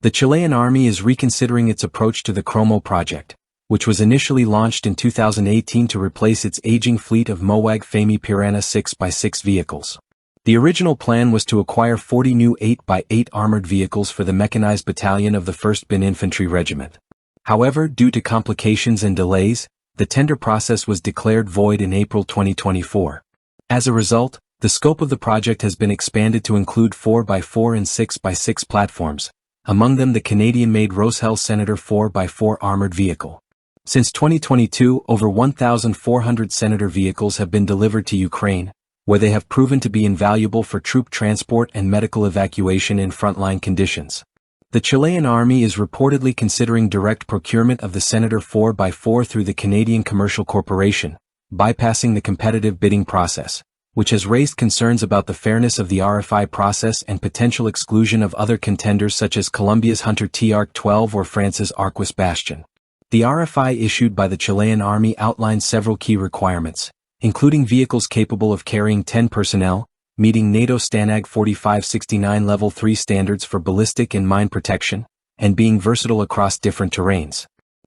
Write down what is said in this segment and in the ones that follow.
The Chilean Army is reconsidering its approach to the Cromo project, which was initially launched in 2018 to replace its aging fleet of Mowag Famae Piraña 6x6 vehicles. The original plan was to acquire 40 new 8x8 armored vehicles for the mechanized battalion of the 1st BIN Infantry Regiment. However, due to complications and delays, the tender process was declared void in April 2024. As a result, the scope of the project has been expanded to include 4x4 and 6x6 platforms, among them the Canadian-made Roshel Senator 4x4 armored vehicle. Since 2022, over 1,400 Senator vehicles have been delivered to Ukraine, where they have proven to be invaluable for troop transport and medical evacuation in frontline conditions. The Chilean Army is reportedly considering direct procurement of the Senator 4x4 through the Canadian Commercial Corporation, bypassing the competitive bidding process, which has raised concerns about the fairness of the RFI process and potential exclusion of other contenders such as Colombia's Hunter TR-12 or France's Arquus Bastion. The RFI issued by the Chilean Army outlines several key requirements, including vehicles capable of carrying 10 personnel, meeting NATO STANAG 4569 Level 3 standards for ballistic and mine protection, and being versatile across different terrains.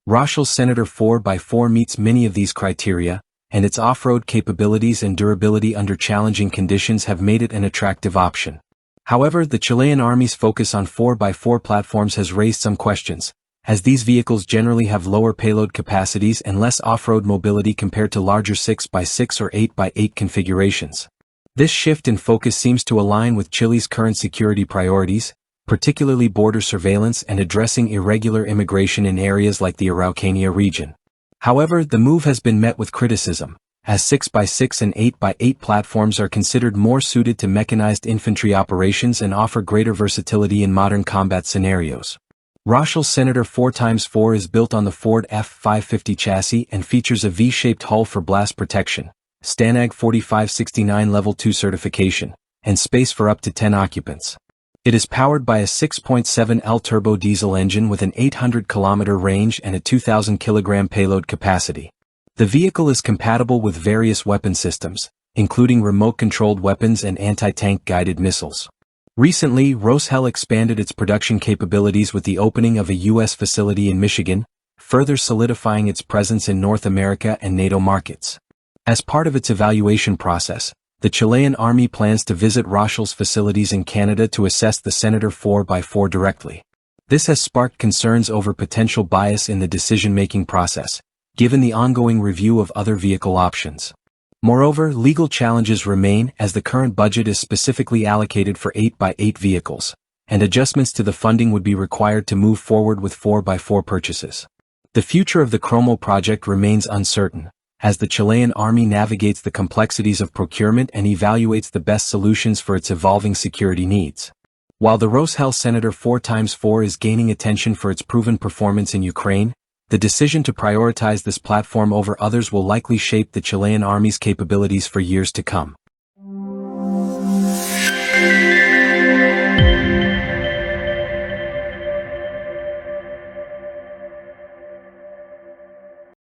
Roshel Senator 4x4 meets many of these criteria, and its off-road capabilities and durability under challenging conditions have made it an attractive option. However, the Chilean Army's focus on 4x4 platforms has raised some questions, as these vehicles generally have lower payload capacities and less off-road mobility compared to larger 6x6 or 8x8 configurations. This shift in focus seems to align with Chile's current security priorities, particularly border surveillance and addressing irregular immigration in areas like the Araucania region. However, the move has been met with criticism, as 6x6 and 8x8 platforms are considered more suited to mechanized infantry operations and offer greater versatility in modern combat scenarios. Roshel Senator 4x4 is built on the Ford F-550 chassis and features a V-shaped hull for blast protection, STANAG 4569 Level 2 certification, and space for up to 10 occupants. It is powered by a 6.7L turbo diesel engine with an 800-kilometer range and a 2,000-kilogram payload capacity. The vehicle is compatible with various weapon systems, including remote-controlled weapons and anti-tank guided missiles. Recently, Roshel expanded its production capabilities with the opening of a U.S. facility in Michigan, further solidifying its presence in North America and NATO markets. As part of its evaluation process, the Chilean Army plans to visit Roshel's facilities in Canada to assess the Senator 4x4 directly. This has sparked concerns over potential bias in the decision-making process, given the ongoing review of other vehicle options. Moreover, legal challenges remain as the current budget is specifically allocated for 8x8 vehicles, and adjustments to the funding would be required to move forward with 4x4 purchases. The future of the Cromo project remains uncertain, as the Chilean Army navigates the complexities of procurement and evaluates the best solutions for its evolving security needs. While the Roshel Senator 4x4 is gaining attention for its proven performance in Ukraine, the decision to prioritize this platform over others will likely shape the Chilean Army's capabilities for years to come.